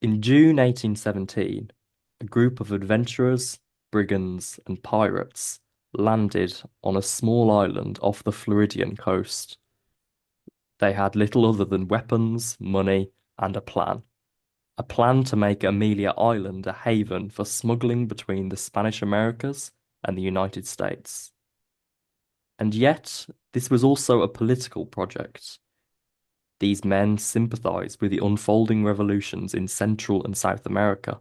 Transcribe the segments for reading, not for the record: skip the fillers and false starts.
In June 1817, a group of adventurers, brigands, and pirates landed on a small island off the Floridian coast. They had little other than weapons, money, and a plan. A plan to make Amelia Island a haven for smuggling between the Spanish Americas and the United States. And yet, this was also a political project. These men sympathized with the unfolding revolutions in Central and South America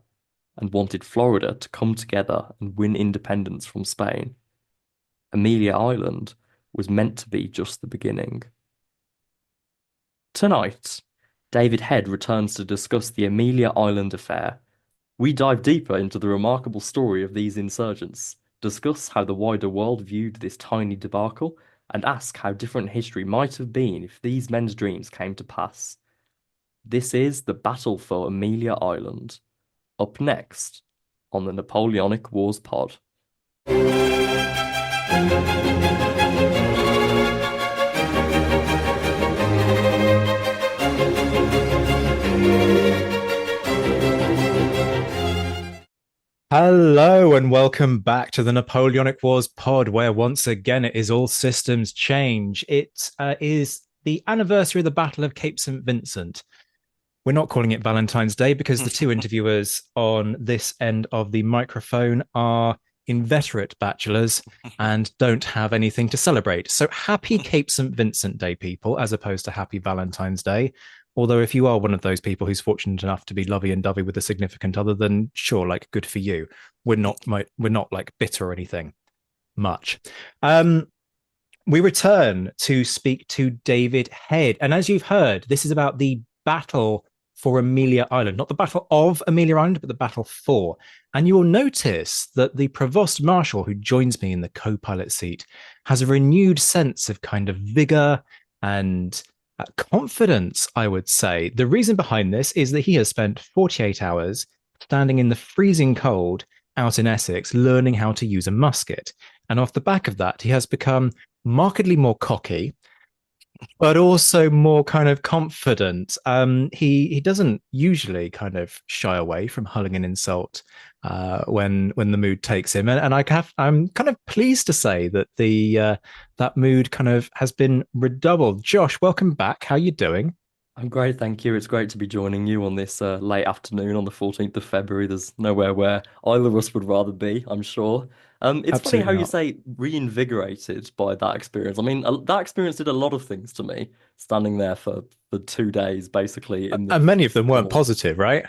and wanted Florida to come together and win independence from Spain. Amelia Island was meant to be just the beginning. Tonight, David Head returns to discuss the Amelia Island affair. We dive deeper into the remarkable story of these insurgents, discuss how the wider world viewed this tiny debacle, and ask how different history might have been if these men's dreams came to pass. This is the battle for Amelia Island. Up next on the Napoleonic Wars pod. Hello and welcome back to the Napoleonic Wars pod, where once again it is all systems change. It is the anniversary of the Battle of Cape St. Vincent. We're not calling it Valentine's Day because the two interviewers on this end of the microphone are inveterate bachelors and don't have anything to celebrate. So happy Cape St. Vincent Day, people, as opposed to happy Valentine's Day. Although if you are one of those people who's fortunate enough to be lovey and dovey with a significant other, then sure, like good for you. We're not like bitter or anything much. We return to speak to David Head. And as you've heard, this is about the battle for Amelia Island, not the battle of Amelia Island, but the battle for. And you will notice that the Provost Marshal, who joins me in the co-pilot seat, has a renewed sense of kind of vigor and confidence, I would say. The reason behind this is that he has spent 48 hours standing in the freezing cold out in Essex, learning how to use a musket. And off the back of that, he has become markedly more cocky, but also more kind of confident. He doesn't usually kind of shy away from hurling an insult when the mood takes him, and I'm kind of pleased to say that that mood kind of has been redoubled. Josh, welcome back. How are you doing? I'm great, thank you. It's great to be joining you on this late afternoon on the 14th of February. There's nowhere where either of us would rather be, I'm sure. It's funny how Absolutely you not. say reinvigorated by that experience. I mean, that experience did a lot of things to me, standing there for 2 days, basically in the And many of them weren't cold. positive, right?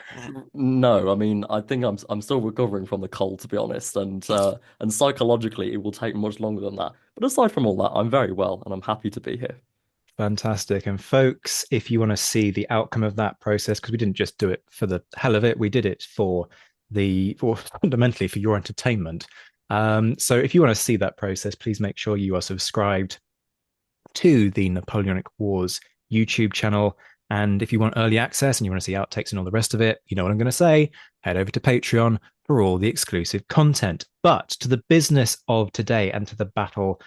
No, I mean, I think I'm still recovering from the cold, to be honest, and psychologically, it will take much longer than that. But aside from all that, I'm very well, and I'm happy to be here. Fantastic. And folks, if you want to see the outcome of that process, because we didn't just do it for the hell of it, we did it for fundamentally for your entertainment. So if you want to see that process, please make sure you are subscribed to the Napoleonic Wars YouTube channel. And if you want early access and you want to see outtakes and all the rest of it, you know what I'm going to say, head over to Patreon for all the exclusive content. But to the business of today and to the battle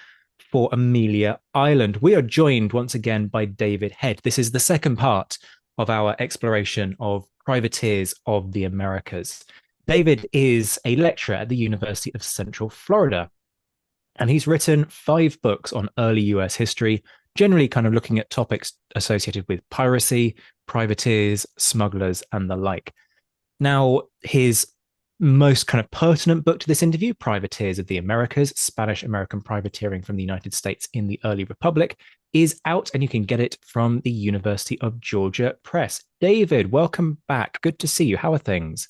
for Amelia Island, we are joined once again by David Head. This is the second part of our exploration of privateers of the Americas. David is a lecturer at the University of Central Florida, and he's written 5 books on early US history, generally kind of looking at topics associated with piracy, privateers, smugglers, and the like. Now, his most kind of pertinent book to this interview, Privateers of the Americas, Spanish-American Privateering from the United States in the Early Republic, is out, and you can get it from the University of Georgia Press. David, welcome back. Good to see you. How are things?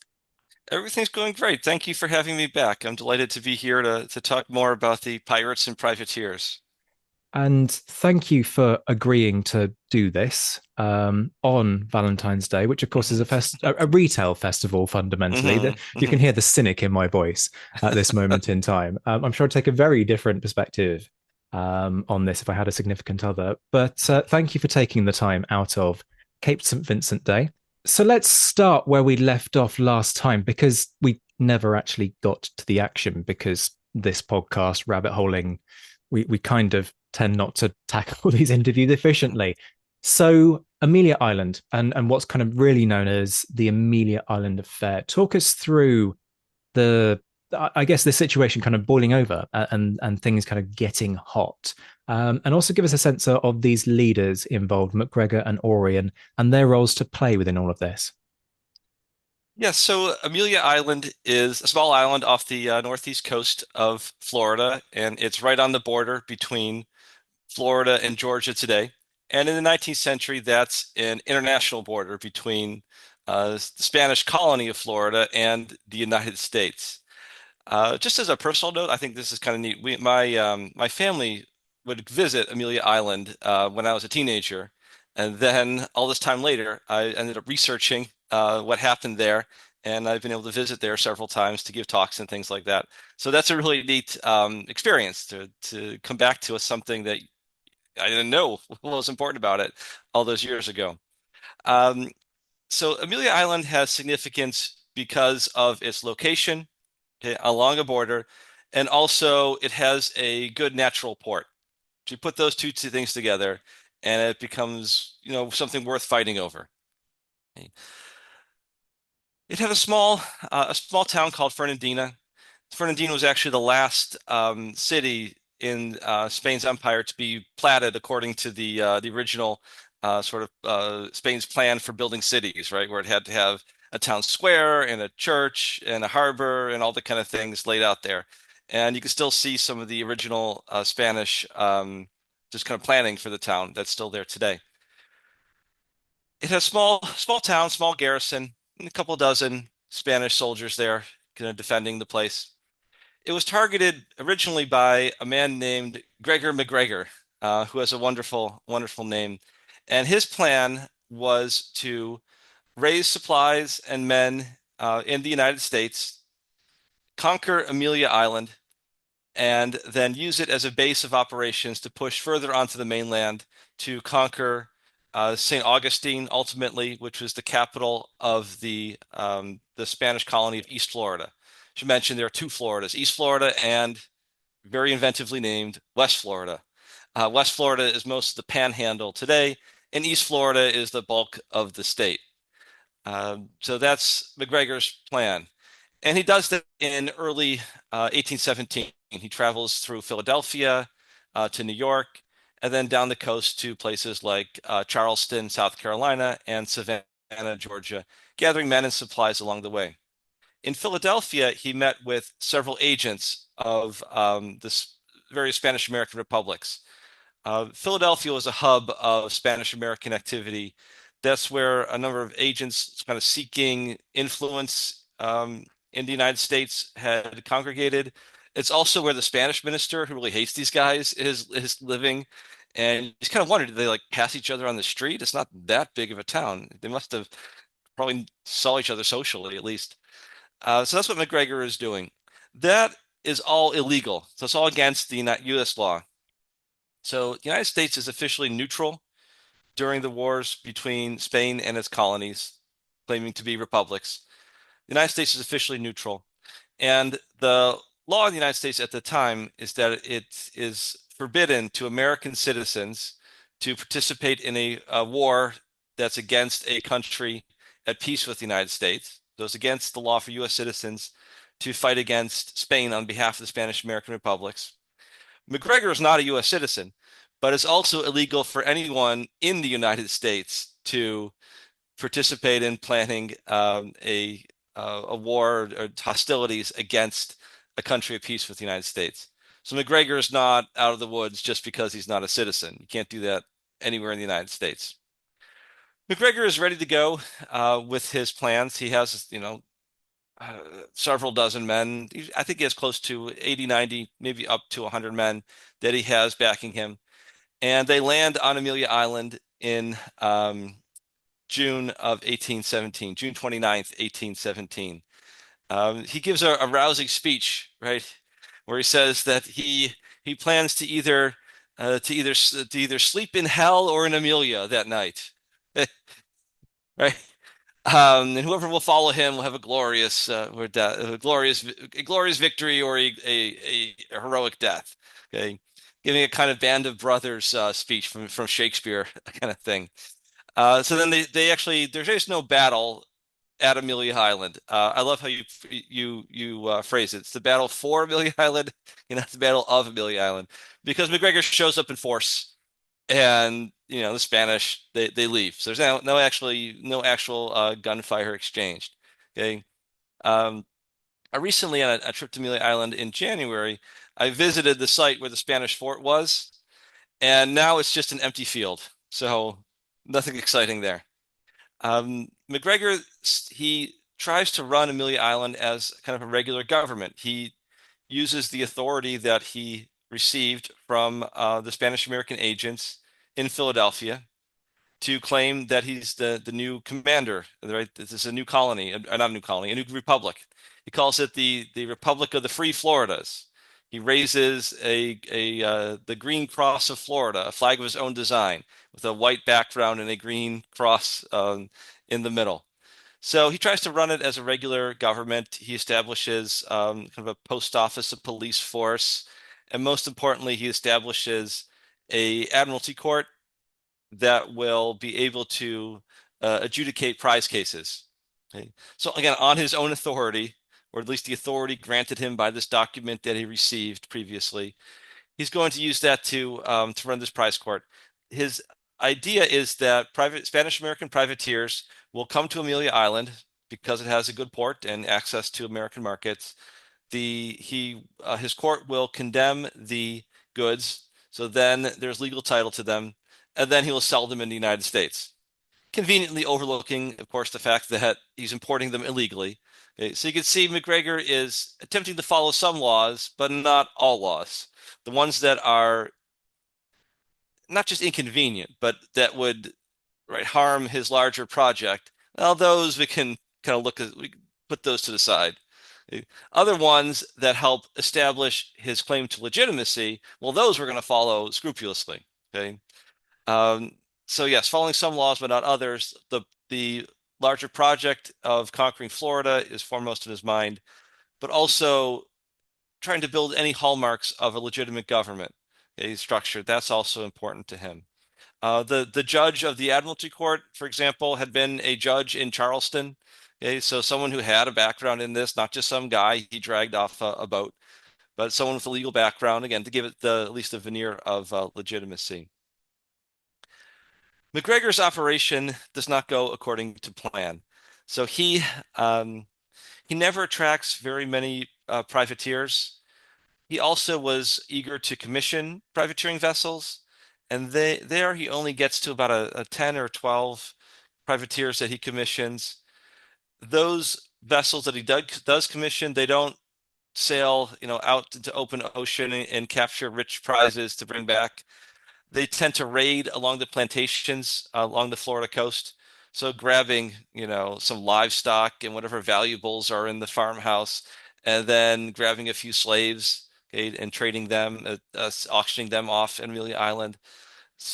Everything's going great. Thank you for having me back. I'm delighted to be here to talk more about the pirates and privateers. And thank you for agreeing to do this on Valentine's Day, which of course is a retail festival fundamentally. You can hear the cynic in my voice at this moment in time. I'm sure I'd take a very different perspective on this if I had a significant other. But thank you for taking the time out of Cape St. Vincent Day. So let's start where we left off last time, because we never actually got to the action, because this podcast, rabbit holing, we kind of tend not to tackle these interviews efficiently. So Amelia Island and what's kind of really known as the Amelia Island Affair. Talk us through the I guess the situation kind of boiling over and things kind of getting hot. And also give us a sense of these leaders involved, MacGregor and Orion, and their roles to play within all of this. Yeah, so Amelia Island is a small island off the northeast coast of Florida, and it's right on the border between Florida and Georgia today. And in the 19th century, that's an international border between the Spanish colony of Florida and the United States. Just as a personal note, I think this is kind of neat. My family would visit Amelia Island when I was a teenager, and then all this time later, I ended up researching what happened there, and I've been able to visit there several times to give talks and things like that. So that's a really neat experience to come back to something that I didn't know what was important about it all those years ago. Um, so Amelia Island has significance because of its location, okay, along a border, and also it has a good natural port. So you put those two things together, and it becomes, something worth fighting over. Okay. It had a small town called Fernandina. Fernandina was actually the last city in Spain's empire to be platted according to the original Spain's plan for building cities, right? Where it had to have a town square and a church and a harbor and all the kind of things laid out there. And you can still see some of the original Spanish just kind of planning for the town that's still there today. It has small town, small garrison, and a couple dozen Spanish soldiers there kind of defending the place. It was targeted originally by a man named Gregor MacGregor, who has a wonderful, wonderful name. And his plan was to raise supplies and men in the United States, conquer Amelia Island, and then use it as a base of operations to push further onto the mainland to conquer St. Augustine, ultimately, which was the capital of the Spanish colony of East Florida. Should mention there are two Floridas, East Florida and very inventively named West Florida. West Florida is most of the panhandle today, and East Florida is the bulk of the state. So that's MacGregor's plan. And he does that in early 1817. He travels through Philadelphia to New York, and then down the coast to places like Charleston, South Carolina, and Savannah, Georgia, gathering men and supplies along the way. In Philadelphia, he met with several agents of the various Spanish American republics. Philadelphia was a hub of Spanish American activity. That's where a number of agents kind of seeking influence in the United States had congregated. It's also where the Spanish minister, who really hates these guys, is living. And you just kind of wondered, did they like pass each other on the street? It's not that big of a town. They must have probably saw each other socially at least. So that's what MacGregor is doing. That is all illegal. So it's all against the U.S. law. So the United States is officially neutral during the wars between Spain and its colonies, claiming to be republics. The United States is officially neutral. And the law in the United States at the time is that it is forbidden to American citizens to participate in a war that's against a country at peace with the United States. So it's against the law for U.S. citizens to fight against Spain on behalf of the Spanish American republics. MacGregor is not a U.S. citizen, but it's also illegal for anyone in the United States to participate in planning a war or hostilities against a country at peace with the United States. So MacGregor is not out of the woods just because he's not a citizen. You can't do that anywhere in the United States. MacGregor is ready to go with his plans. He has, several dozen men. I think he has close to 80, 90, maybe up to 100 men that he has backing him. And they land on Amelia Island in June of 1817, June 29th, 1817. He gives a rousing speech, right, where he says that he plans to either sleep in hell or in Amelia that night, right? And whoever will follow him will have a glorious victory or a heroic death. Okay, giving a kind of Band of Brothers speech from Shakespeare kind of thing. So then they actually there's just no battle at Amelia Island. I love how you phrase it. It's the battle for Amelia Island, not the battle of Amelia Island, because McGregor shows up in force, and the Spanish they leave. So there's no actual gunfire exchanged. Okay. Um, I recently on a trip to Amelia Island in January, I visited the site where the Spanish fort was, and now it's just an empty field. So nothing exciting there. McGregor, he tries to run Amelia Island as kind of a regular government. He uses the authority that he received from the Spanish American agents in Philadelphia to claim that he's the new commander, right? This is a new colony, not a new colony, a new republic. He calls it the Republic of the Free Floridas. He raises the Green Cross of Florida, a flag of his own design, with a white background and a green cross in the middle. So he tries to run it as a regular government. He establishes kind of a post office, a police force, and most importantly, he establishes a admiralty court that will be able to adjudicate prize cases. Okay. So again, on his own authority, or at least the authority granted him by this document that he received previously, he's going to use that to run this prize court. His idea is that Spanish American privateers will come to Amelia Island because it has a good port and access to American markets. His court will condemn the goods, so then there's legal title to them, and then he will sell them in the United States, conveniently overlooking, of course, the fact that he's importing them illegally. Okay, so you can see McGregor is attempting to follow some laws, but not all laws. The ones that are not just inconvenient, but that would harm his larger project. Well, those we can kind of we can put those to the side. Other ones that help establish his claim to legitimacy, well, those we're going to follow scrupulously. Okay. Um, so yes, following some laws but not others. The larger project of conquering Florida is foremost in his mind, but also trying to build any hallmarks of a legitimate government, structure. That's also important to him. The judge of the Admiralty Court, for example, had been a judge in Charleston. Okay, so someone who had a background in this, not just some guy he dragged off a boat, but someone with a legal background, again, to give it at least a veneer of legitimacy. McGregor's operation does not go according to plan. So he never attracts very many privateers. He also was eager to commission privateering vessels, and there he only gets to about a 10 or 12 privateers that he commissions. Those vessels that he does commission, they don't sail, out into open ocean and capture rich prizes to bring back. They tend to raid along the plantations along the Florida coast. So grabbing, some livestock and whatever valuables are in the farmhouse, and then grabbing a few slaves, okay, and trading them, auctioning them off in Amelia Island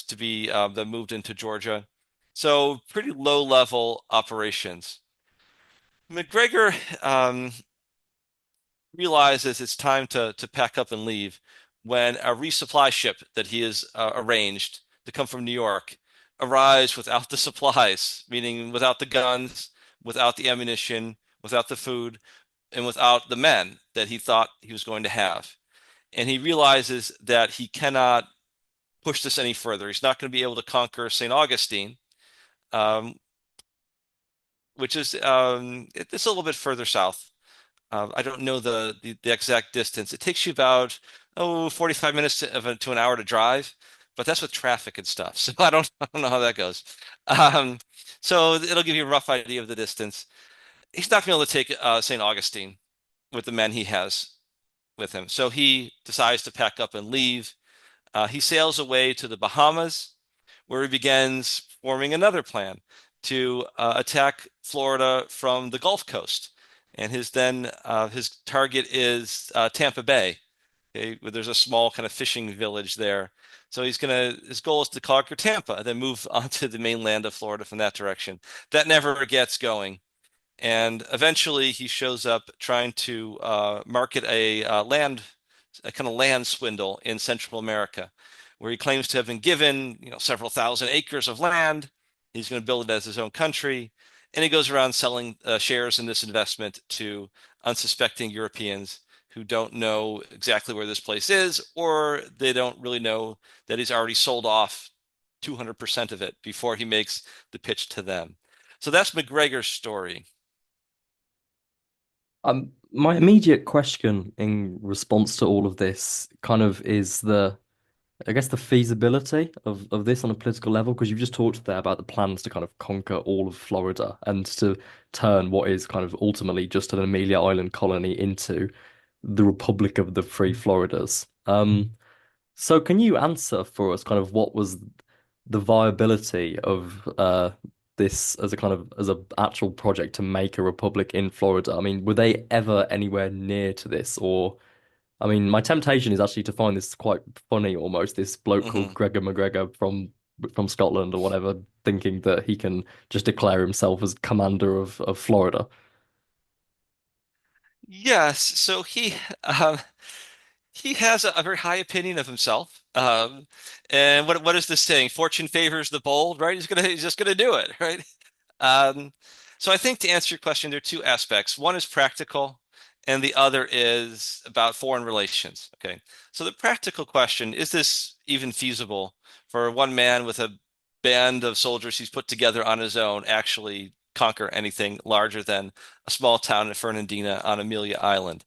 to be then moved into Georgia. So pretty low level operations. McGregor realizes it's time to pack up and leave when a resupply ship that he has arranged to come from New York arrives without the supplies, meaning without the guns, without the ammunition, without the food, and without the men that he thought he was going to have. And he realizes that he cannot push this any further. He's not going to be able to conquer St. Augustine, um, which is it's a little bit further south. I don't know the exact distance. It takes you about 45 minutes to an hour to drive, but that's with traffic and stuff. So I don't know how that goes. Um, so it'll give you a rough idea of the distance. He's not going to be able to take St. Augustine with the men he has with him. So he decides to pack up and leave. He sails away to the Bahamas, where he begins forming another plan to attack Florida from the Gulf Coast. And his target is Tampa Bay. Okay, where there's a small kind of fishing village there. So his goal is to conquer Tampa and then move onto the mainland of Florida from that direction. That never gets going. And eventually he shows up trying to market a kind of land swindle in Central America, where he claims to have been given, several thousand acres of land, He's going to build it as his own country. And he goes around selling shares in this investment to unsuspecting Europeans who don't know exactly where this place is, or they don't really know that he's already sold off 200% of it before he makes the pitch to them. So that's McGregor's story. My immediate question in response to all of this kind of is I guess the feasibility of this on a political level, because you've just talked there about the plans to kind of conquer all of Florida and to turn what is kind of ultimately just an Amelia Island colony into the Republic of the Free Floridas. So can you answer for us kind of what was the viability of this as a kind of as a actual project to make a republic in Florida? I mean, were they ever anywhere near to this? Or I mean, my temptation is actually to find this quite funny almost, this bloke called Mhm. Gregor McGregor from Scotland or whatever, thinking that he can just declare himself as commander of Florida. Yes, so he has a very high opinion of himself. And what is this saying? Fortune favors the bold, right? He's just gonna do it, right? Um, so I think to answer your question, there are two aspects. One is practical, and the other is about foreign relations. Okay. So the practical question, is this even feasible for one man with a band of soldiers he's put together on his own actually conquer anything larger than a small town in Fernandina on Amelia Island?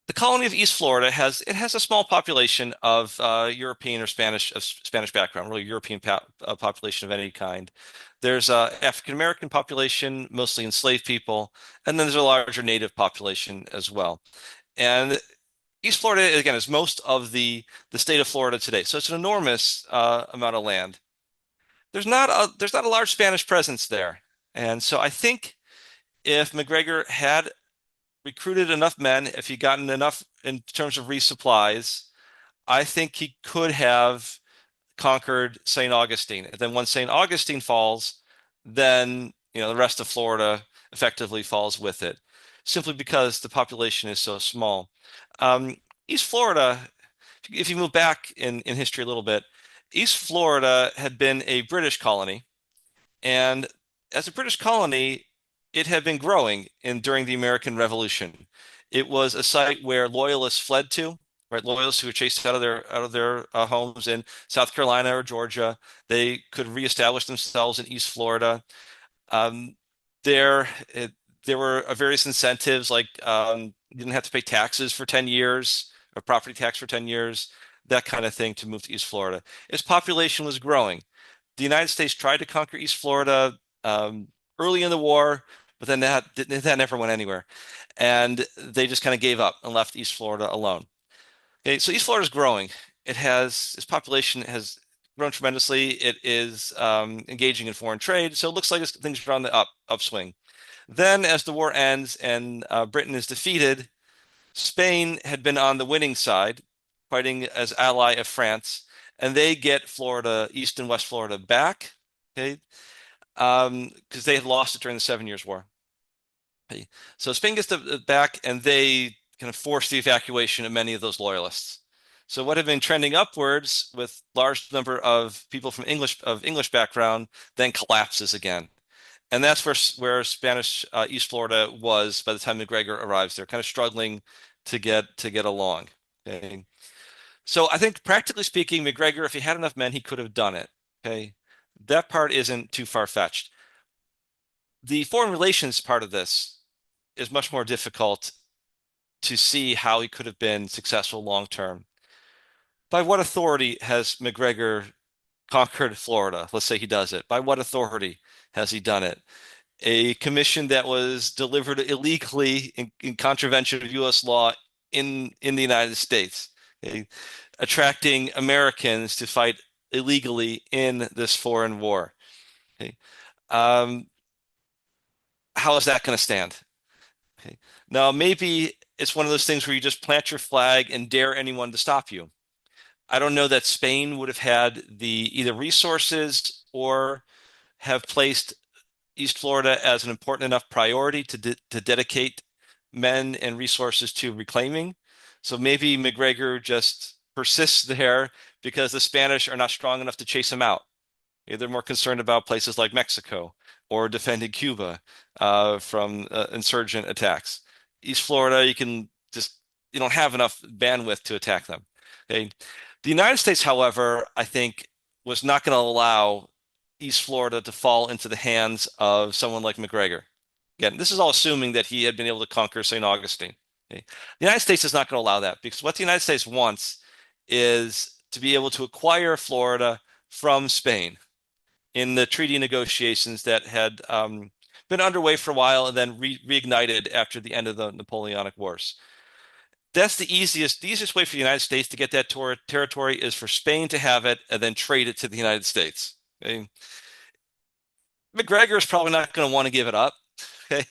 The colony of East Florida has a small population of European or Spanish background, really European population of any kind. There's a African American population, mostly enslaved people, and then there's a larger native population as well. And East Florida, again, is most of the state of Florida today, so it's an enormous amount of land. There's not a large Spanish presence there, and so I think if McGregor had recruited enough men, if he gotten enough in terms of resupplies, I think he could have conquered St. Augustine. And then once St. Augustine falls, then the rest of Florida effectively falls with it, simply because the population is so small. Um, East Florida, if you move back in history a little bit, East Florida had been a British colony, and as a British colony, it had been growing during the American Revolution. It was a site where loyalists fled to, right? Loyalists who were chased out of their homes in South Carolina or Georgia. They could reestablish themselves in East Florida. Um, there, it, there were various incentives, like you didn't have to pay taxes for 10 years, or property tax for 10 years, that kind of thing to move to East Florida. Its population was growing. The United States tried to conquer East Florida early in the war, but then that never went anywhere. And they just kind of gave up and left East Florida alone. Okay, so East Florida is growing. Its population has grown tremendously. It is engaging in foreign trade, so it looks like things are on the upswing. Then, as the war ends and Britain is defeated, Spain had been on the winning side, fighting as ally of France, and they get Florida, East and West Florida back, okay, because they had lost it during the Seven Years' War. Okay. So Spain gets it back, and they kind of force the evacuation of many of those loyalists. So what had been trending upwards with large number of people from English background then collapses again. And that's where Spanish East Florida was by the time McGregor arrives. They're kind of struggling to get along. Okay. So I think practically speaking, McGregor, if he had enough men, he could have done it. Okay. That part isn't too far-fetched. The foreign relations part of this is much more difficult to see how he could have been successful long term. By what authority has McGregor conquered Florida? Let's say he does it. By what authority has he done it? A commission that was delivered illegally in contravention of U.S. law in the United States, okay, attracting Americans to fight illegally in this foreign war. Okay. Um, how is that going to stand? Okay. Now, maybe it's one of those things where you just plant your flag and dare anyone to stop you. I don't know that Spain would have had the either resources or have placed East Florida as an important enough priority to dedicate men and resources to reclaiming. So maybe McGregor just persists there because the Spanish are not strong enough to chase him out. They're more concerned about places like Mexico or defending Cuba from insurgent attacks. East Florida, you don't have enough bandwidth to attack them. Okay. The United States, however, I think was not going to allow East Florida to fall into the hands of someone like McGregor. Again, this is all assuming that he had been able to conquer St. Augustine. Okay. The United States is not going to allow that because what the United States wants is to be able to acquire Florida from Spain in the treaty negotiations that had been underway for a while and then reignited after the end of the Napoleonic Wars. That's the easiest way for the United States to get that territory is for Spain to have it and then trade it to the United States. Okay? McGregor is probably not going to want to give it up. Okay?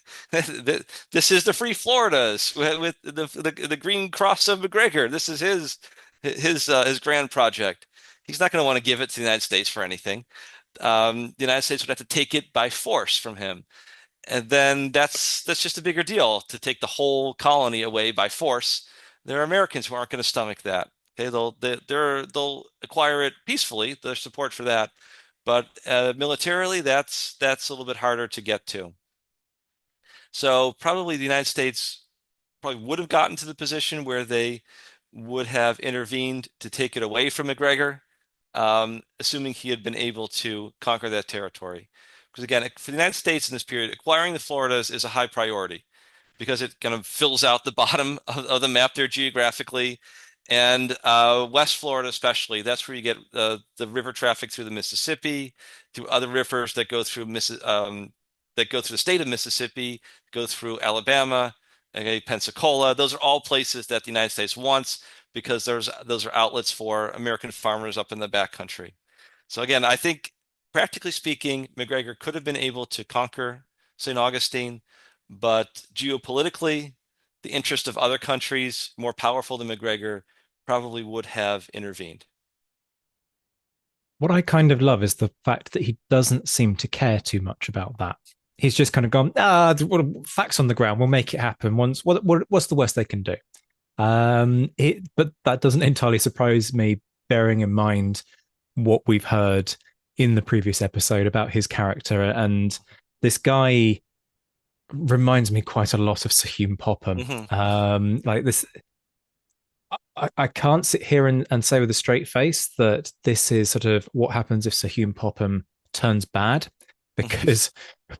This is the free Floridas with the green cross of McGregor. This is his grand project. He's not going to want to give it to the United States for anything. The United States would have to take it by force from him. And then that's just a bigger deal to take the whole colony away by force. There are Americans who aren't going to stomach that. Okay, they'll acquire it peacefully. There's support for that, but militarily, that's a little bit harder to get to. So probably the United States probably would have gotten to the position where they would have intervened to take it away from McGregor, assuming he had been able to conquer that territory. Because again, for the United States in this period, acquiring the Floridas is a high priority because it kind of fills out the bottom of the map there geographically. And West Florida, especially, that's where you get the river traffic through the Mississippi, through other rivers that go through the state of Mississippi, go through Alabama, okay, Pensacola. Those are all places that the United States wants because those are outlets for American farmers up in the backcountry. So again, I think practically speaking, McGregor could have been able to conquer St. Augustine, but geopolitically, the interest of other countries more powerful than McGregor probably would have intervened. What I kind of love is the fact that he doesn't seem to care too much about that. He's just kind of gone, facts on the ground, we'll make it happen. What's the worst they can do? But that doesn't entirely surprise me, bearing in mind what we've heard in the previous episode about his character. And this guy reminds me quite a lot of Sahum Popham. Like this, I can't sit here and say with a straight face that this is sort of what happens if Sahum Popham turns bad, because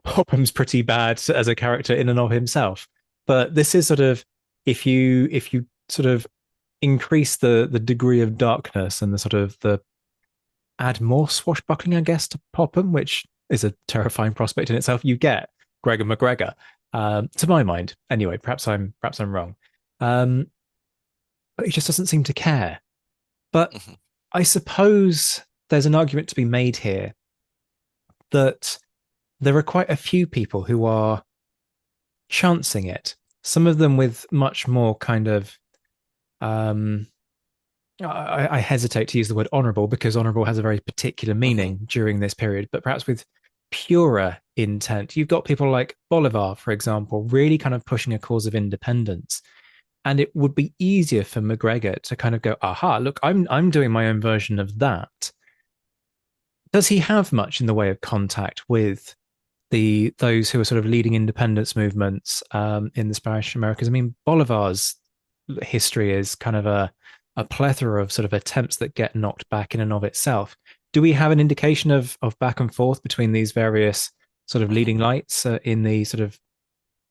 Popham's pretty bad as a character in and of himself. But this is sort of if you sort of increase the degree of darkness and the sort of the add more swashbuckling, I guess, to Popham, which is a terrifying prospect in itself, you get Gregor McGregor. To my mind, anyway. Perhaps I'm wrong. But he just doesn't seem to care. But I suppose there's an argument to be made here that there are quite a few people who are chancing it. Some of them with much more kind of I hesitate to use the word honorable because honorable has a very particular meaning during this period, but perhaps with purer intent. You've got people like Bolivar, for example, really kind of pushing a cause of independence. And it would be easier for McGregor to kind of go, aha, look, I'm doing my own version of that. Does he have much in the way of contact with those who are sort of leading independence movements in the Spanish Americas? I mean, Bolivar's history is kind of a plethora of sort of attempts that get knocked back in and of itself. Do we have an indication of back and forth between these various sort of leading lights in the sort of,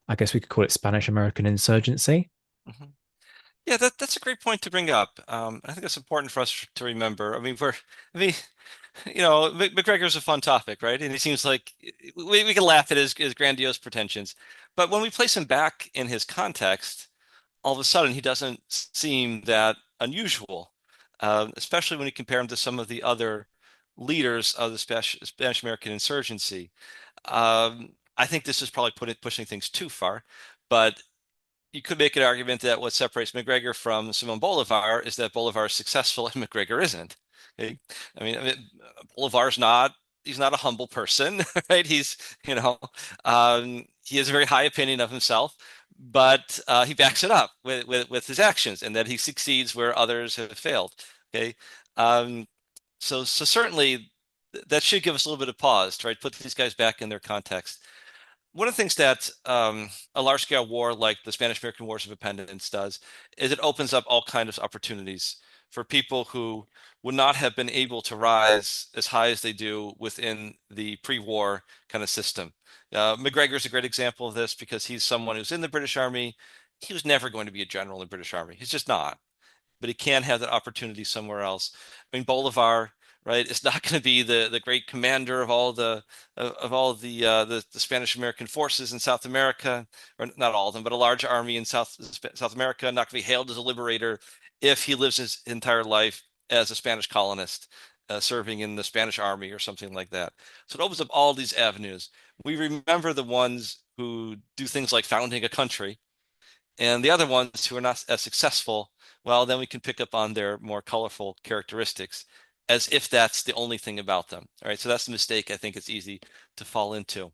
I guess we could call it Spanish American insurgency? Yeah, that's a great point to bring up. I think it's important for us to remember. I mean, McGregor's a fun topic, right? And he seems like we can laugh at his grandiose pretensions, but when we place him back in his context, all of a sudden he doesn't seem that unusual, especially when you compare him to some of the other leaders of the Spanish American insurgency. I think this is probably pushing things too far, but you could make an argument that what separates McGregor from Simon Bolivar is that Bolivar is successful and McGregor isn't. Okay? Bolivar's he's not a humble person, right? He's, he has a very high opinion of himself, but he backs it up with his actions and that he succeeds where others have failed. Okay. So certainly that should give us a little bit of pause, right? Put these guys back in their context. One of the things that a large-scale war like the Spanish-American Wars of Independence does is it opens up all kinds of opportunities for people who would not have been able to rise as high as they do within the pre-war kind of system. McGregor's a great example of this because he's someone who's in the British Army. He was never going to be a general in the British Army. He's just not, but he can have that opportunity somewhere else. I mean, Bolivar, right? It's not going to be the great commander of all the Spanish American forces in South America, or not all of them, but a large army in South America. Not going to be hailed as a liberator if he lives his entire life as a Spanish colonist, serving in the Spanish army or something like that. So it opens up all these avenues. We remember the ones who do things like founding a country, and the other ones who are not as successful, well, then we can pick up on their more colorful characteristics as if that's the only thing about them. All right, so that's the mistake I think it's easy to fall into.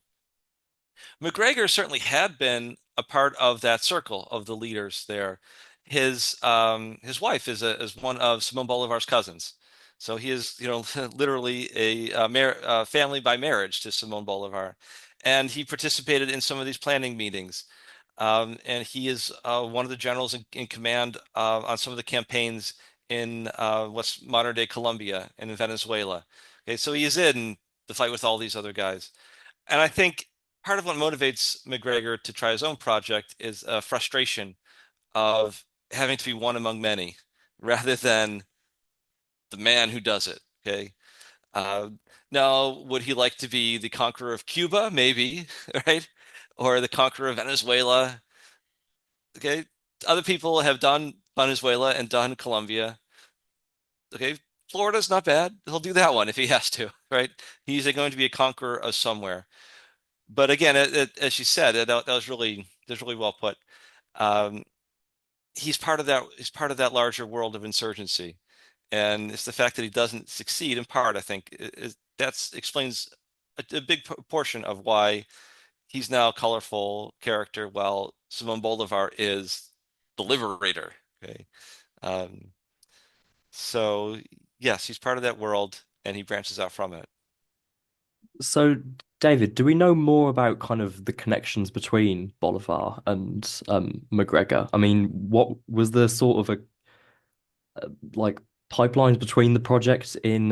McGregor certainly had been a part of that circle of the leaders there. His wife is one of Simon Bolivar's cousins. So he is, literally a family by marriage to Simon Bolivar. And he participated in some of these planning meetings. And he is one of the generals in command on some of the campaigns in what's modern day Colombia and in Venezuela. Okay, so he is in the fight with all these other guys. And I think part of what motivates McGregor to try his own project is a frustration of having to be one among many rather than the man who does it. Okay. Uh, Now, would he like to be the conqueror of Cuba? Maybe, right? Or the conqueror of Venezuela? Okay. Other people have done Venezuela and done Colombia. Okay. Florida's not bad. He'll do that one if he has to, right? He's going to be a conqueror of somewhere. But again, as you said, that's really well put. Um, he's part of that. He's part of that larger world of insurgency, and it's the fact that he doesn't succeed in part. I think that explains a big portion of why he's now a colorful character, while Simon Bolivar is the liberator. Okay, um, so yes, he's part of that world, and he branches out from it. So, David, do we know more about kind of the connections between Bolivar and McGregor? I mean, what was the sort of like pipelines between the projects in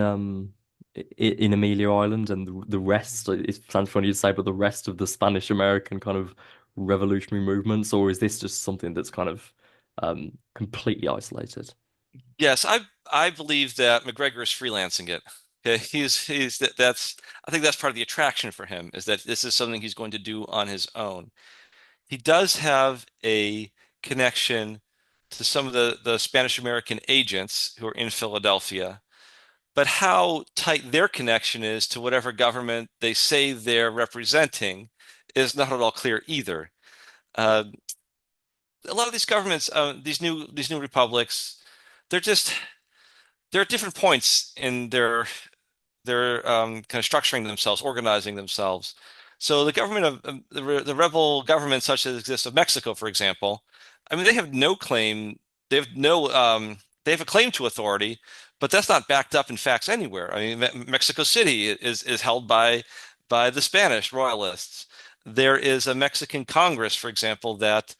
Amelia Island and the rest? It sounds funny to say, but the rest of the Spanish American kind of revolutionary movements, or is this just something that's kind of completely isolated? Yes, I believe that McGregor is freelancing it. Okay, that's I think that's part of the attraction for him is that this is something he's going to do on his own. He does have a connection to some of the Spanish American agents who are in Philadelphia, but how tight their connection is to whatever government they say they're representing is not at all clear either. Uh, a lot of these governments, these new republics, they're just they're at different points in their kind of structuring themselves, organizing themselves. So the government of the rebel government, such as exists of Mexico, for example, I mean, they have no claim. They have no. They have a claim to authority, but that's not backed up in facts anywhere. I mean, Mexico City is held by the Spanish royalists. There is a Mexican Congress, for example, that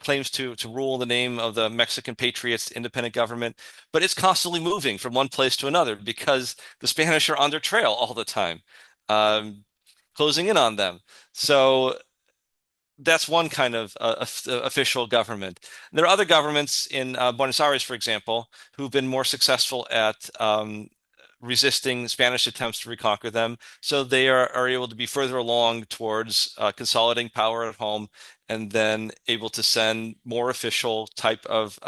claims to rule in the name of the Mexican Patriots independent government, but it's constantly moving from one place to another because the Spanish are on their trail all the time, um, closing in on them. So that's one kind of official government. There are other governments in Buenos Aires, for example, who've been more successful at resisting Spanish attempts to reconquer them. So they are able to be further along towards consolidating power at home and then able to send more official type of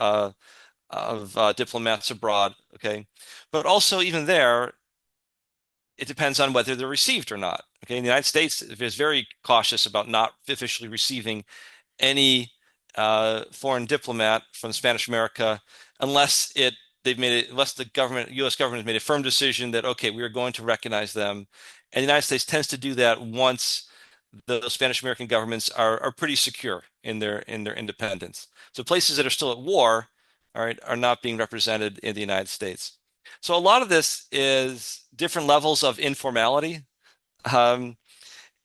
diplomats abroad. Okay. But also, even there, it depends on whether they're received or not. Okay. In the United States, is very cautious about not officially receiving any foreign diplomat from Spanish America unless unless the U.S. government has made a firm decision that okay, we are going to recognize them, and the United States tends to do that once the Spanish American governments are pretty secure in their independence. So places that are still at war, all right, are not being represented in the United States. So a lot of this is different levels of informality. Um,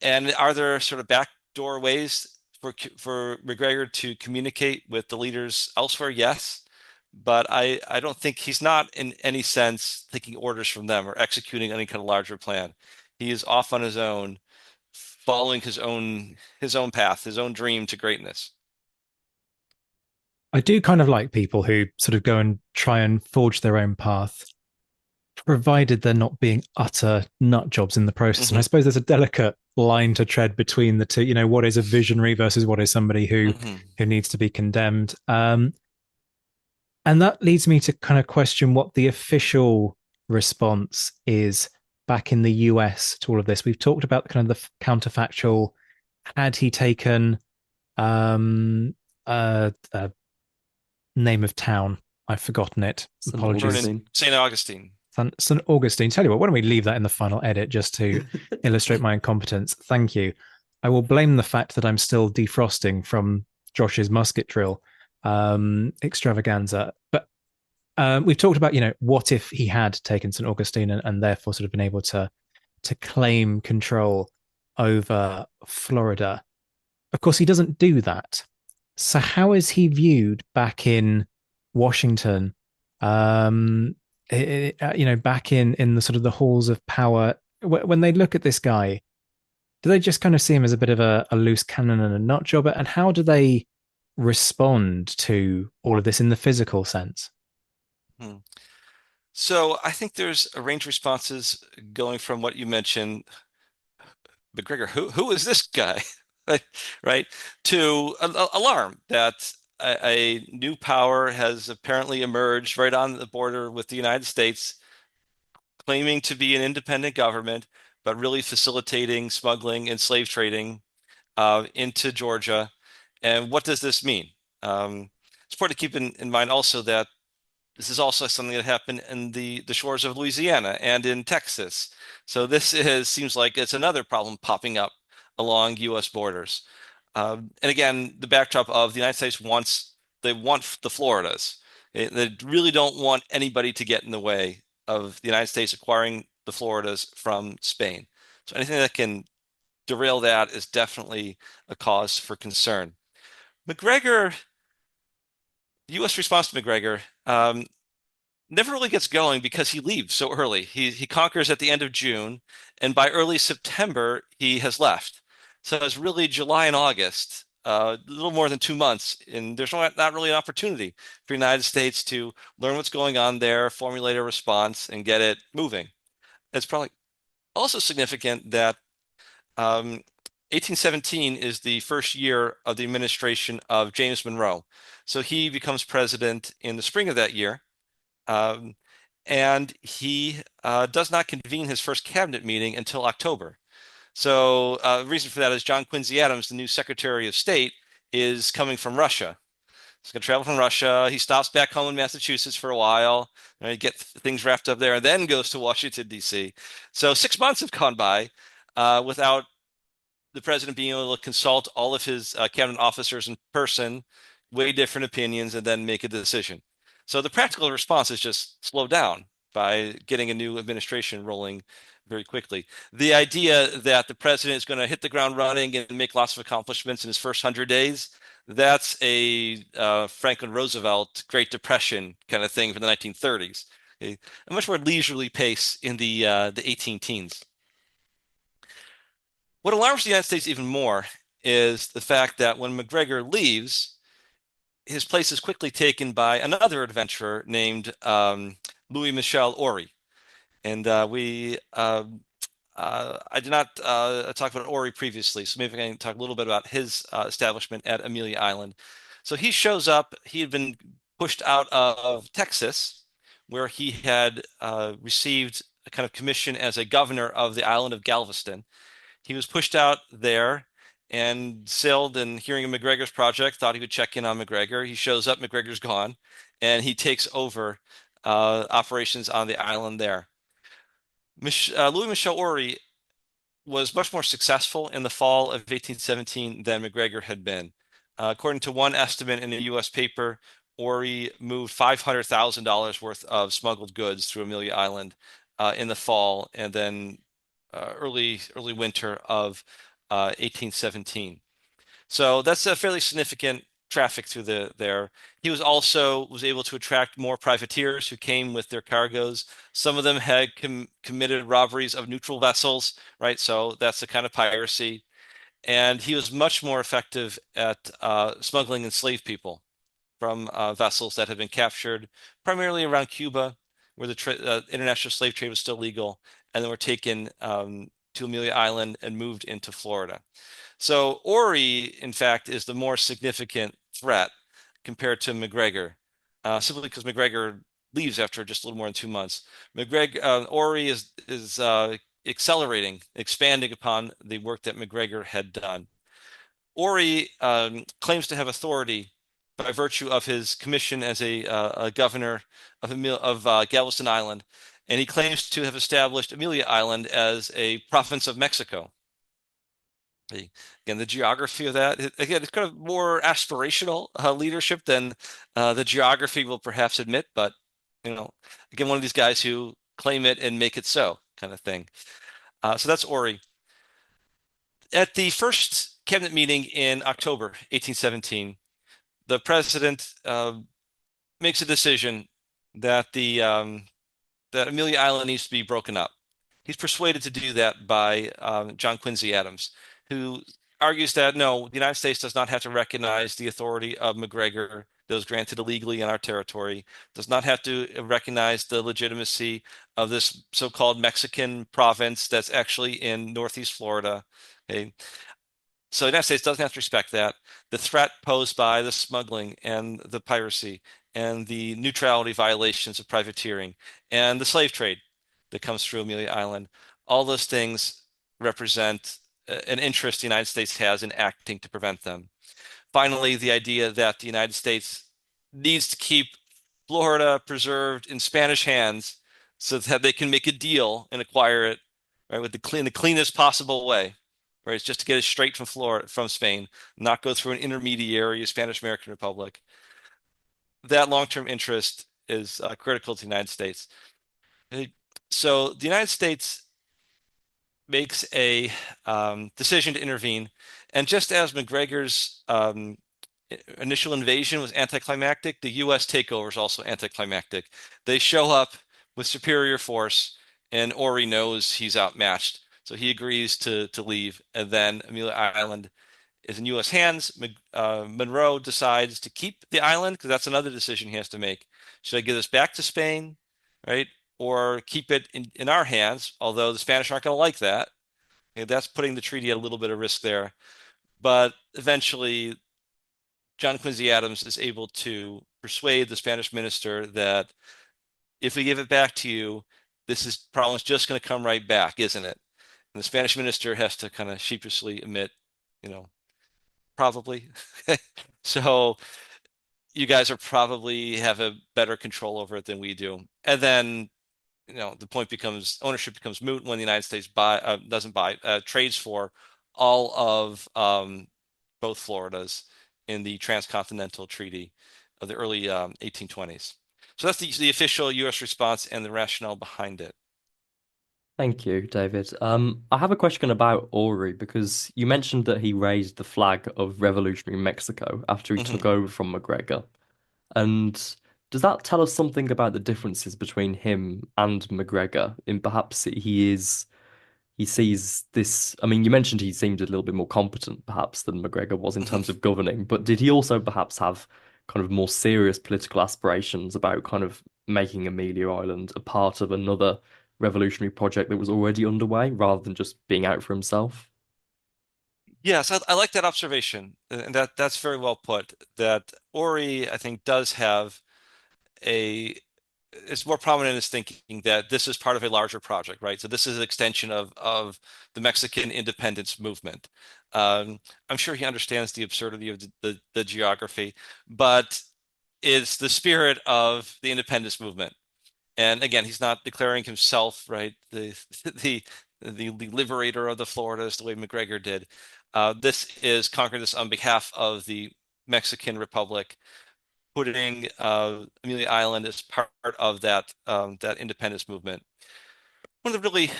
and are there sort of backdoor ways for McGregor to communicate with the leaders elsewhere? Yes. But I don't think he's not in any sense taking orders from them or executing any kind of larger plan. He is off on his own, following his own path, his own dream to greatness. I do kind of like people who sort of go and try and forge their own path, provided they're not being utter nut jobs in the process. And I Hmm. suppose there's a delicate line to tread between the two. You know, what is a visionary versus what is somebody Hmm. who needs to be condemned. And that leads me to kind of question what the official response is back in the US to all of this. We've talked about kind of the counterfactual. Had he taken um, name of town? I've forgotten it. St. Apologies. Vernon Augustine. St. Augustine. St. Augustine. Tell you what, why don't we leave that in the final edit just to illustrate my incompetence? Thank you. I will blame the fact that I'm still defrosting from Josh's musket drill extravaganza. But we've talked about, you know, what if he had taken St. Augustine and therefore sort of been able to claim control over Florida. Of course, he doesn't do that. So how is he viewed back in Washington? Um, you know, back in the sort of the halls of power, when they look at this guy, do they just kind of see him as a bit of a loose cannon and a nut job? And how do they respond to all of this in the physical sense? Hmm. So I think there's a range of responses going from what you mentioned, McGregor, who is this guy? Right, right, to alarm that a new power has apparently emerged right on the border with the United States, claiming to be an independent government, but really facilitating smuggling and slave trading into Georgia. And what does this mean? It's important to keep in mind also that this is also something that happened in the shores of Louisiana and in Texas. So this seems like it's another problem popping up along U.S. borders. And again, the backdrop of the United States they want the Floridas. They really don't want anybody to get in the way of the United States acquiring the Floridas from Spain. So anything that can derail that is definitely a cause for concern. McGregor, U.S. response to McGregor, never really gets going because he leaves so early. He conquers at the end of June, and by early September he has left. So it's really July and August, a little more than 2 months, and there's not really an opportunity for the United States to learn what's going on there, formulate a response, and get it moving. It's probably also significant that um, 1817 is the first year of the administration of James Monroe. So he becomes president in the spring of that year. Um, and he does not convene his first cabinet meeting until October. So the reason for that is John Quincy Adams, the new Secretary of State, is coming from Russia. He's going to travel from Russia. He stops back home in Massachusetts for a while, get things wrapped up there, and then goes to Washington, D.C. So 6 months have gone by without the president being able to consult all of his cabinet officers in person, weigh different opinions, and then make a decision. So the practical response is just slow down by getting a new administration rolling very quickly. The idea that the president is going to hit the ground running and make lots of accomplishments in his first 100 days, that's a Franklin Roosevelt Great Depression kind of thing from the 1930s. A much more leisurely pace in the 18 teens. What alarms the United States even more is the fact that when McGregor leaves, his place is quickly taken by another adventurer named Louis Michel Ory. And I did not talk about Ory previously, so maybe I can talk a little bit about his establishment at Amelia Island. So he shows up. He had been pushed out of Texas, where he had received a kind of commission as a governor of the island of Galveston. He was pushed out there and sailed, and hearing of McGregor's project, thought he would check in on McGregor. He shows up, McGregor's gone, and he takes over operations on the island there. Louis Michel Ory was much more successful in the fall of 1817 than McGregor had been. According to one estimate in a U.S. paper, Ori moved $500,000 worth of smuggled goods through Amelia Island in the fall and then early winter of 1817. So that's a fairly significant traffic through there. He was able to attract more privateers who came with their cargoes. Some of them had committed robberies of neutral vessels, right? So that's the kind of piracy. And he was much more effective at smuggling enslaved people from vessels that had been captured primarily around Cuba, where the international slave trade was still legal, and then were taken to Amelia Island and moved into Florida. So Ori, in fact, is the more significant threat compared to McGregor, simply because McGregor leaves after just a little more than 2 months. Ori is accelerating, expanding upon the work that McGregor had done. Ori claims to have authority by virtue of his commission as a governor of Galveston Island, and he claims to have established Amelia Island as a province of Mexico. Again, the geography of that, again, it's kind of more aspirational leadership than the geography will perhaps admit, but again, one of these guys who claim it and make it so kind of thing. So that's Ori. At the first cabinet meeting in October 1817, the president makes a decision that that Amelia Island needs to be broken up. He's persuaded to do that by John Quincy Adams, who argues that no, the United States does not have to recognize the authority of McGregor that was granted illegally in our territory, does not have to recognize the legitimacy of this so-called Mexican province that's actually in Northeast Florida. Okay. So the United States doesn't have to respect that. The threat posed by the smuggling and the piracy and the neutrality violations of privateering and the slave trade that comes through Amelia Island, all those things represent an interest the United States has in acting to prevent them. Finally, the idea that the United States needs to keep Florida preserved in Spanish hands so that they can make a deal and acquire it, right, with the cleanest possible way. Right, it's just to get it straight from Florida, from Spain, not go through an intermediary, a Spanish American Republic. That long-term interest is critical to the United States. So the United States makes a decision to intervene, and just as McGregor's initial invasion was anticlimactic, the U.S. takeover is also anticlimactic. They show up with superior force, and Ori knows he's outmatched. So he agrees to leave, and then Amelia Island is in U.S. hands. Monroe decides to keep the island because that's another decision he has to make. Should I give this back to Spain, right, or keep it in our hands? Although the Spanish aren't going to like that. Okay, that's putting the treaty at a little bit of risk there. But eventually, John Quincy Adams is able to persuade the Spanish minister that if we give it back to you, this problem's just going to come right back, isn't it? And the Spanish minister has to kind of sheepishly admit, probably. So you guys are probably have a better control over it than we do. And then, the point becomes ownership becomes moot when the United States trades for all of both Floridas in the Transcontinental Treaty of the early 1820s. So that's the official U.S. response and the rationale behind it. Thank you, David. I have a question about Ori because you mentioned that he raised the flag of revolutionary Mexico after he took Mhm. over from McGregor. And does that tell us something about the differences between him and McGregor? In perhaps he sees this. I mean, you mentioned he seemed a little bit more competent, perhaps, than McGregor was in terms of governing, but did he also perhaps have kind of more serious political aspirations about kind of making Amelia Island a part of another revolutionary project that was already underway rather than just being out for himself? Yes, I like that observation, and that's very well put. That Ori, I think, does have a it's more prominent in his thinking that this is part of a larger project, right? So this is an extension of the Mexican independence movement. I'm sure he understands the absurdity of the geography, but it's the spirit of the independence movement. And again, he's not declaring himself, right, the the liberator of the Floridas the way McGregor did. This is conquering this on behalf of the Mexican Republic putting Amelia Island as part of that independence movement. One of the really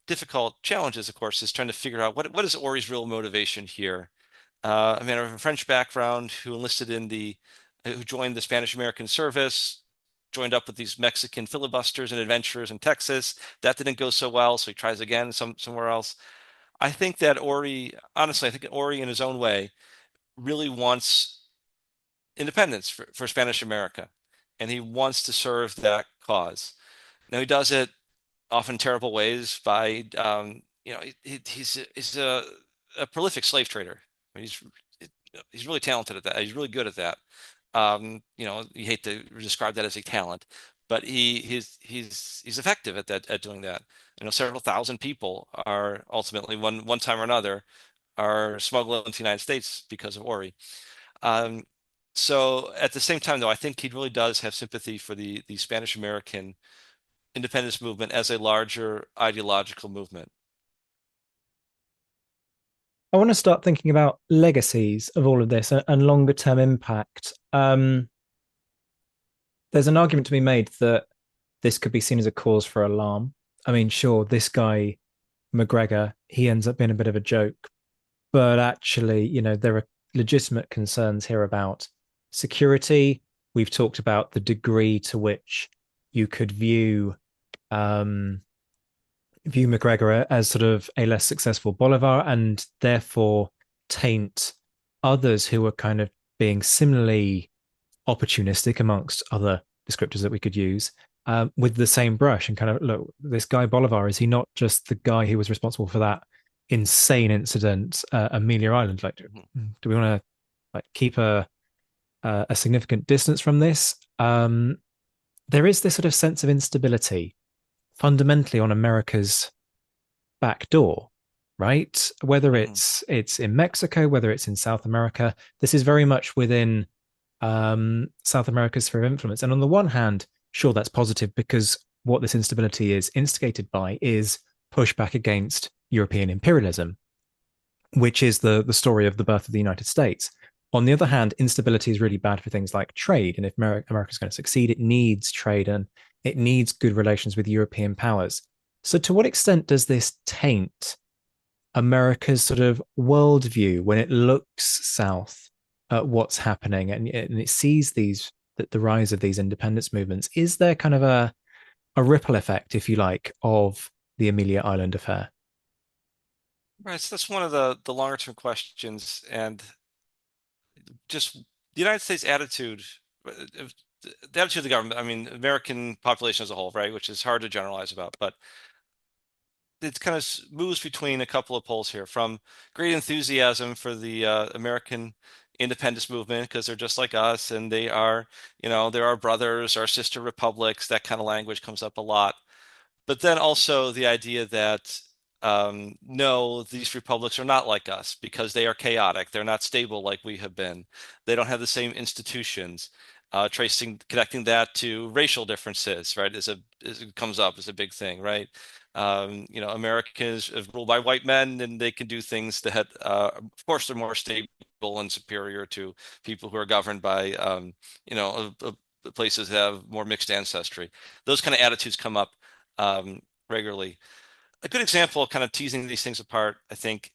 difficult challenges, of course, is trying to figure out what is Ori's real motivation here. I mean, I have a French background who joined the Spanish American service, joined up with these Mexican filibusters and adventurers in Texas. That didn't go so well, so he tries again somewhere else. I think that honestly, I think Ori in his own way really wants independence for Spanish America, and he wants to serve that cause. Now he does it often terrible ways by he's a prolific slave trader. I mean, he's really talented at that. He's really good at that. You hate to describe that as a talent, but he's effective at that, at doing that. Several thousand people are ultimately one time or another are smuggled into the United States because of Ori. Um, so at the same time, though, I think he really does have sympathy for the Spanish American independence movement as a larger ideological movement. I want to start thinking about legacies of all of this and longer term impact. There's an argument to be made that this could be seen as a cause for alarm. I mean, sure, this guy, McGregor, he ends up being a bit of a joke, but actually, there are legitimate concerns here about security. We've talked about the degree to which you could view McGregor as sort of a less successful Bolivar and therefore taint others who are kind of being similarly opportunistic amongst other descriptors that we could use with the same brush and kind of look, this guy Bolivar, is he not just the guy who was responsible for that insane incident, Amelia Island? Like, do we want to keep a significant distance from this? There is this sort of sense of instability fundamentally on America's back door, right? Whether it's in Mexico, whether it's in South America, this is very much within South America's sphere of influence. And on the one hand, sure, that's positive because what this instability is instigated by is pushback against European imperialism, which is the story of the birth of the United States. On the other hand, instability is really bad for things like trade. And if America's going to succeed, it needs trade and it needs good relations with European powers. So, to what extent does this taint America's sort of worldview when it looks south at what's happening and it sees the rise of these independence movements? Is there kind of a ripple effect, if you like, of the Amelia Island affair? Right, so that's one of the longer term questions, and just the United States attitude, the attitude of the government. I mean, American population as a whole, right, which is hard to generalize about, but it kind of moves between a couple of poles here, from great enthusiasm for the American independence movement because they're just like us and they're our brothers, our sister republics. That kind of language comes up a lot. But then also the idea that no, these republics are not like us because they are chaotic. They're not stable like we have been. They don't have the same institutions. Connecting that to racial differences, right, it comes up as a big thing, right? Americans are ruled by white men, and they can do things that, of course, they're more stable and superior to people who are governed by, places that have more mixed ancestry. Those kind of attitudes come up regularly. A good example of kind of teasing these things apart, I think,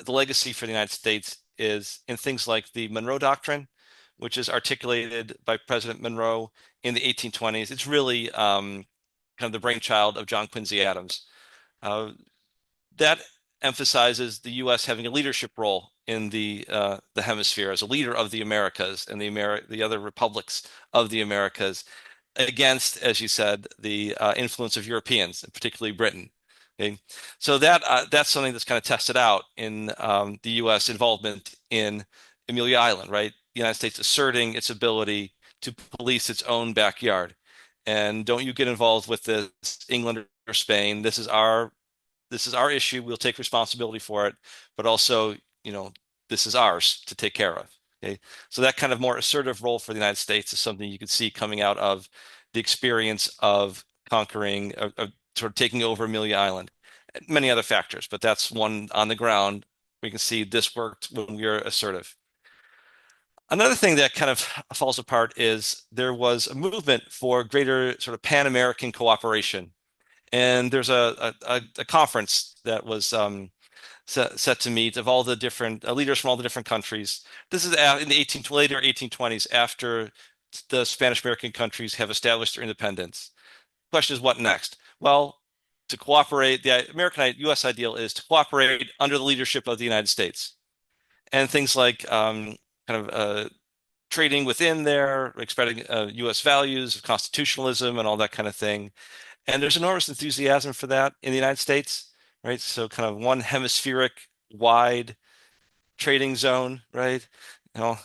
the legacy for the United States is in things like the Monroe Doctrine, which is articulated by President Monroe in the 1820s. It's really kind of the brainchild of John Quincy Adams. That emphasizes the U.S. having a leadership role in the hemisphere as a leader of the Americas and the other republics of the Americas against, as you said, the influence of Europeans, particularly Britain. Okay, so that's something that's kind of tested out in the U.S. involvement in Amelia Island, right? The United States asserting its ability to police its own backyard, and don't you get involved with this, England or Spain? This is our issue. We'll take responsibility for it, but also, this is ours to take care of. Okay, so that kind of more assertive role for the United States is something you could see coming out of the experience of conquering, sort of taking over Amelia Island. Many other factors, but that's one on the ground. We can see this worked when we were assertive. Another thing that kind of falls apart is there was a movement for greater sort of Pan-American cooperation. And there's a conference that was set to meet of all the different leaders from all the different countries. This is in the later 1820s, after the Spanish American countries have established their independence. Question is, what next? Well, to cooperate, the American U.S. ideal is to cooperate under the leadership of the United States. And things like kind of trading within there, spreading U.S. values of constitutionalism and all that kind of thing. And there's enormous enthusiasm for that in the United States, right? So kind of one hemispheric wide trading zone, right? You know,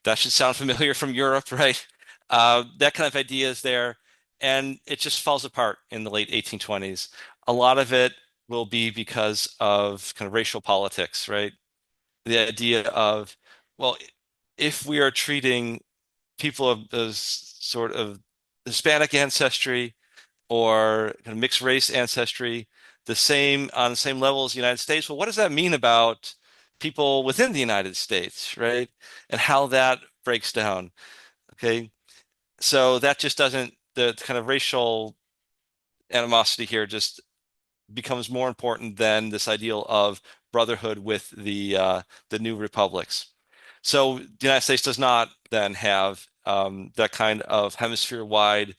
that should sound familiar from Europe, right? That kind of idea is there, and it just falls apart in the late 1820s. A lot of it will be because of kind of racial politics, right? The idea of, well, if we are treating people of this sort of Hispanic ancestry or kind of mixed race ancestry the same on the same level as the United States. Well, what does that mean about people within the United States, right? And how that breaks down. Okay. So that just doesn't, the kind of racial animosity here just becomes more important than this ideal of brotherhood with the new republics. So the United States does not then have that kind of hemisphere-wide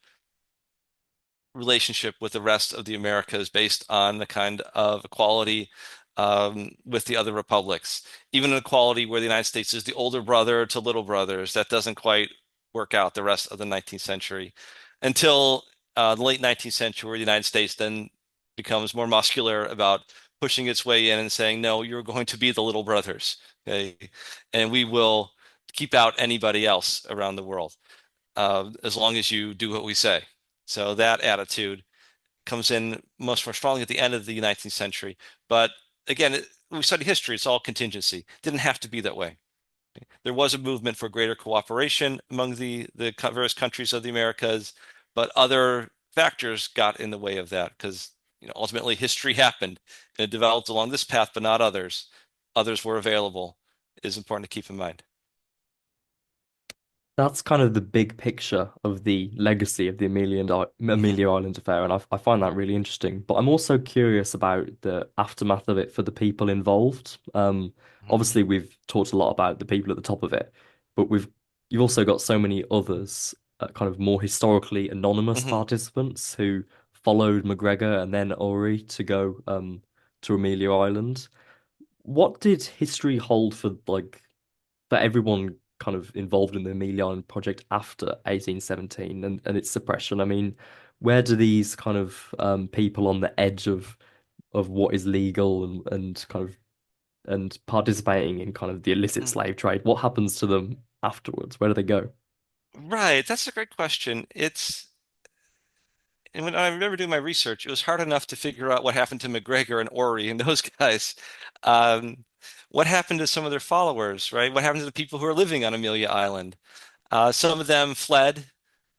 relationship with the rest of the Americas based on the kind of equality with the other republics. Even an equality where the United States is the older brother to little brothers, that doesn't quite work out the rest of the 19th century until the late 19th century, where the United States then becomes more muscular about pushing its way in and saying, no, you're going to be the little brothers, okay? And we will keep out anybody else around the world as long as you do what we say. So that attitude comes in much more strongly at the end of the 19th century. But again, we study history, it's all contingency. It didn't have to be that way. There was a movement for greater cooperation among the various countries of the Americas, but other factors got in the way of that because ultimately history happened and it developed along this path, but not others. Others were available. It is important to keep in mind. That's kind of the big picture of the legacy of the Mhm. Amelia Island affair, and I find that really interesting. But I'm also curious about the aftermath of it for the people involved. Mhm. Obviously, we've talked a lot about the people at the top of it, but you've also got so many others, kind of more historically anonymous Mhm. participants who followed MacGregor and then Ori to go to Amelia Island. What did history hold for everyone kind of involved in the Amelia Island project after 1817 and its suppression? I mean, where do these kind of people on the edge of what is legal and kind of and participating in kind of the illicit Mhm. slave trade, what happens to them afterwards? Where do they go? Right, that's a great question. And when I remember doing my research, it was hard enough to figure out what happened to McGregor and Ori and those guys. Um, what happened to some of their followers, right? What happened to the people who are living on Amelia Island? Some of them fled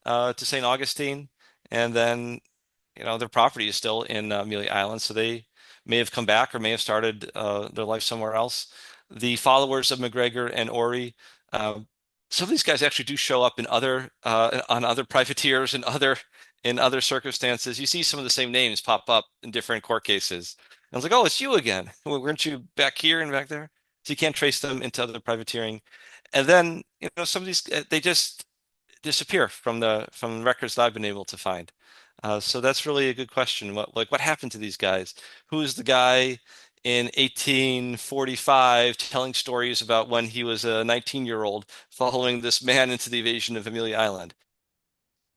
to St. Augustine, and then their property is still in Amelia Island, so they may have come back or may have started their life somewhere else. The followers of McGregor and Ori, uh, some of these guys actually do show up in other on other privateers and other circumstances. You see some of the same names pop up in different court cases. And I was like, oh, it's you again. Weren't you back here and back there? So you can't trace them into other privateering. And then, some of these they just disappear from records that I've been able to find. So that's really a good question. What happened to these guys? Who is the guy in 1845 telling stories about when he was a 19-year-old following this man into the invasion of Amelia Island?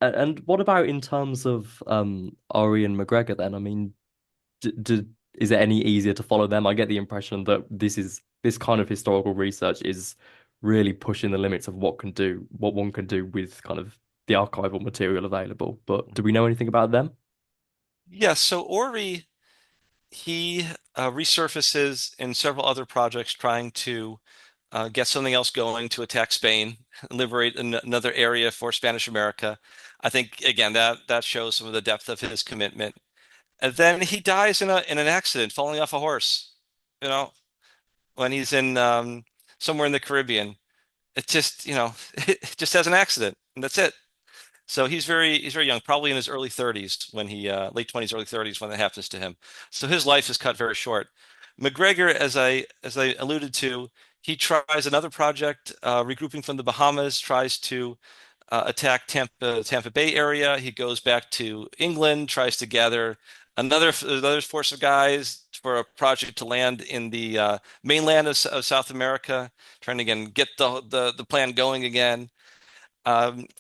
And what about in terms of Ori and McGregor then? I mean, is it any easier to follow them? I get the impression that this kind of historical research is really pushing the limits of what one can do with kind of the archival material available. But do we know anything about them? Yes, so Ori, he resurfaces in several other projects trying to get something else going to attack Spain, liberate another area for Spanish America. I think again that shows some of the depth of his commitment. And then he dies in an accident, falling off a horse, you know, when he's in somewhere in the Caribbean. it just, it just has an accident, and that's it. So he's very young, probably in his early 30s when he late 20s, early 30s when that happens to him. So his life is cut very short. McGregor, as I alluded to, he tries another project, regrouping from the Bahamas, tries to attack Tampa Bay area. He goes back to England, tries to gather another force of guys for a project to land in the mainland of South America, trying to again get the plan going again.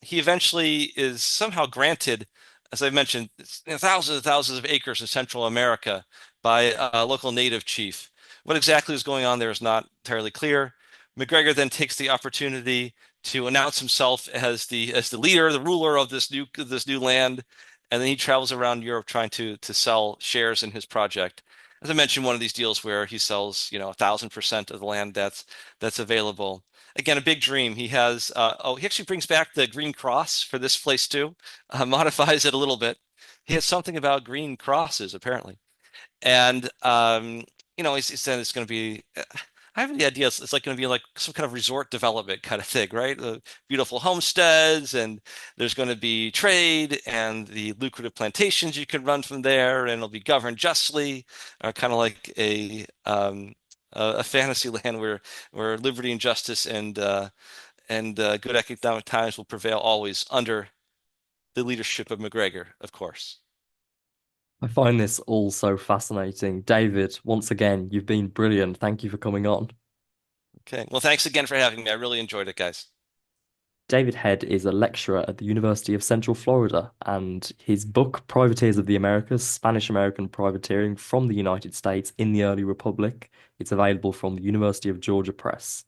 He eventually is somehow granted, as I mentioned, thousands and thousands of acres in Central America by a local native chief. What exactly is going on there is not entirely clear. McGregor then takes the opportunity to announce himself as the leader, the ruler of this new land, and then he travels around Europe trying to sell shares in his project. As I mentioned, one of these deals where he sells, 1,000% of the land that's available. Again, a big dream. He actually brings back the green cross for this place too, modifies it a little bit. He has something about green crosses apparently. And he said it's going to be. I have the idea it's like going to be like some kind of resort development kind of thing, right? Beautiful homesteads, and there's going to be trade and the lucrative plantations you can run from there, and it'll be governed justly, kind of like a fantasy land where liberty and justice and good economic times will prevail always under the leadership of McGregor, of course. I find this all so fascinating. David, once again, you've been brilliant. Thank you for coming on. Okay. Well, thanks again for having me. I really enjoyed it, guys. David Head is a lecturer at the University of Central Florida, and his book, Privateers of the Americas, Spanish-American Privateering from the United States in the Early Republic, it's available from the University of Georgia Press.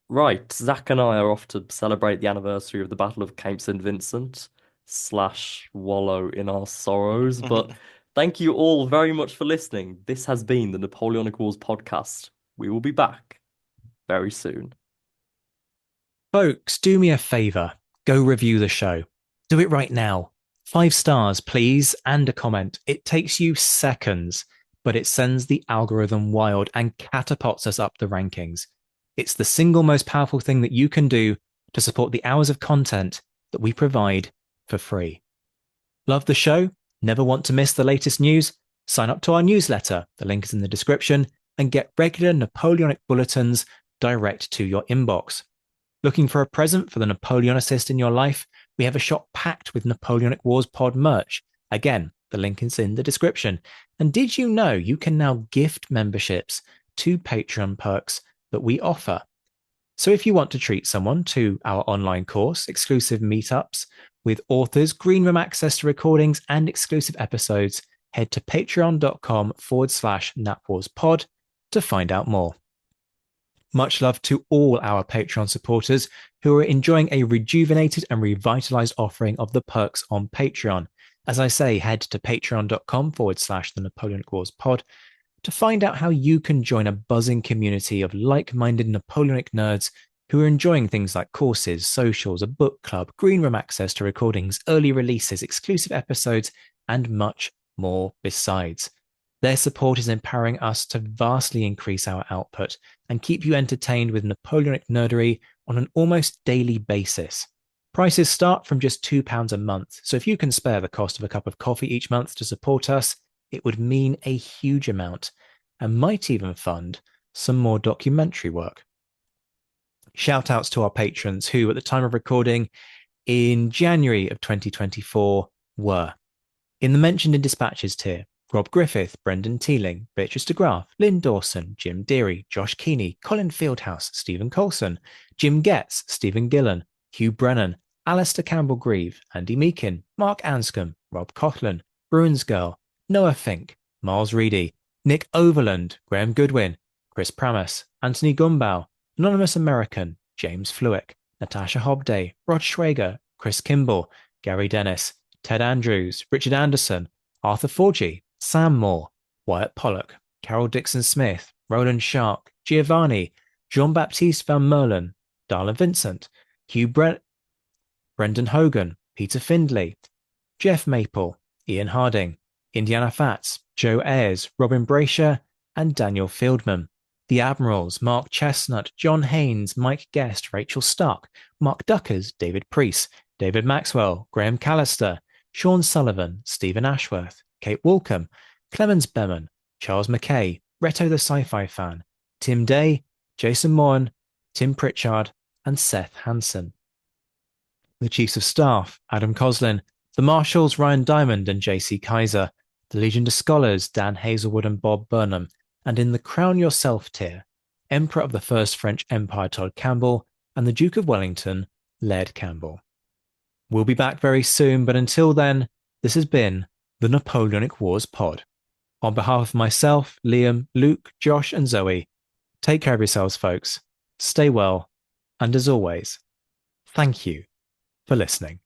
Right, Zach and I are off to celebrate the anniversary of the Battle of Cape St. Vincent slash wallow in our sorrows, but thank you all very much for listening. This has been the Napoleonic Wars podcast. We will be back very soon. Folks, do me a favor. Go review the show. Do it right now. 5 stars, please, and a comment. It takes you seconds, but it sends the algorithm wild and catapults us up the rankings. It's the single most powerful thing that you can do to support the hours of content that we provide for free. Love the show? Never want to miss the latest news? Sign up to our newsletter. The link is in the description, and get regular Napoleonic bulletins direct to your inbox. Looking for a present for the Napoleonicist in your life? We have a shop packed with Napoleonic Wars pod merch. Again, the link is in the description. And did you know you can now gift memberships to Patreon perks that we offer? So if you want to treat someone to our online course, exclusive meetups with authors, green room access to recordings, and exclusive episodes, head to patreon.com/napwarspod to find out more. Much love to all our Patreon supporters who are enjoying a rejuvenated and revitalized offering of the perks on Patreon. As I say, head to patreon.com/the Napoleonic Wars pod to find out how you can join a buzzing community of like-minded Napoleonic nerds who are enjoying things like courses, socials, a book club, green room access to recordings, early releases, exclusive episodes, and much more besides. Their support is empowering us to vastly increase our output and keep you entertained with Napoleonic nerdery on an almost daily basis. Prices start from just £2 a month, so if you can spare the cost of a cup of coffee each month to support us, it would mean a huge amount and might even fund some more documentary work. Shout outs to our patrons who, at the time of recording in January of 2024, were in the mentioned in dispatches tier: Rob Griffith, Brendan Teeling, Beatrice DeGraff, Lynn Dawson, Jim Deary, Josh Keeney, Colin Fieldhouse, Stephen Colson, Jim Getz, Stephen Gillen, Hugh Brennan, Alistair Campbell-Grieve, Andy Meakin, Mark Anscombe, Rob Coughlin, Bruins Girl, Noah Fink, Miles Reedy, Nick Overland, Graham Goodwin, Chris Pramas, Anthony Gumbau, Anonymous American, James Fluick, Natasha Hobday, Rod Schwager, Chris Kimball, Gary Dennis, Ted Andrews, Richard Anderson, Arthur Forgy, Sam Moore, Wyatt Pollock, Carol Dixon Smith, Roland Shark, Giovanni, Jean-Baptiste Van Merlen, Darla Vincent, Brendan Hogan, Peter Findlay, Jeff Maple, Ian Harding, Indiana Fats, Joe Ayers, Robin Brasher, and Daniel Fieldman. The Admirals, Mark Chestnut, John Haynes, Mike Guest, Rachel Stark, Mark Duckers, David Preece, David Maxwell, Graham Callister, Sean Sullivan, Stephen Ashworth, Kate Walcombe, Clemens Beman, Charles McKay, Reto the Sci-Fi Fan, Tim Day, Jason Moran, Tim Pritchard, and Seth Hansen. The Chiefs of Staff, Adam Coslin, the Marshals, Ryan Diamond and JC Kaiser, the Legion of Scholars, Dan Hazelwood and Bob Burnham, and in the Crown Yourself tier, Emperor of the First French Empire Todd Campbell and the Duke of Wellington, Laird Campbell. We'll be back very soon, but until then, this has been the Napoleonic Wars Pod. On behalf of myself, Liam, Luke, Josh, and Zoe, take care of yourselves, folks. Stay well, and as always, thank you for listening.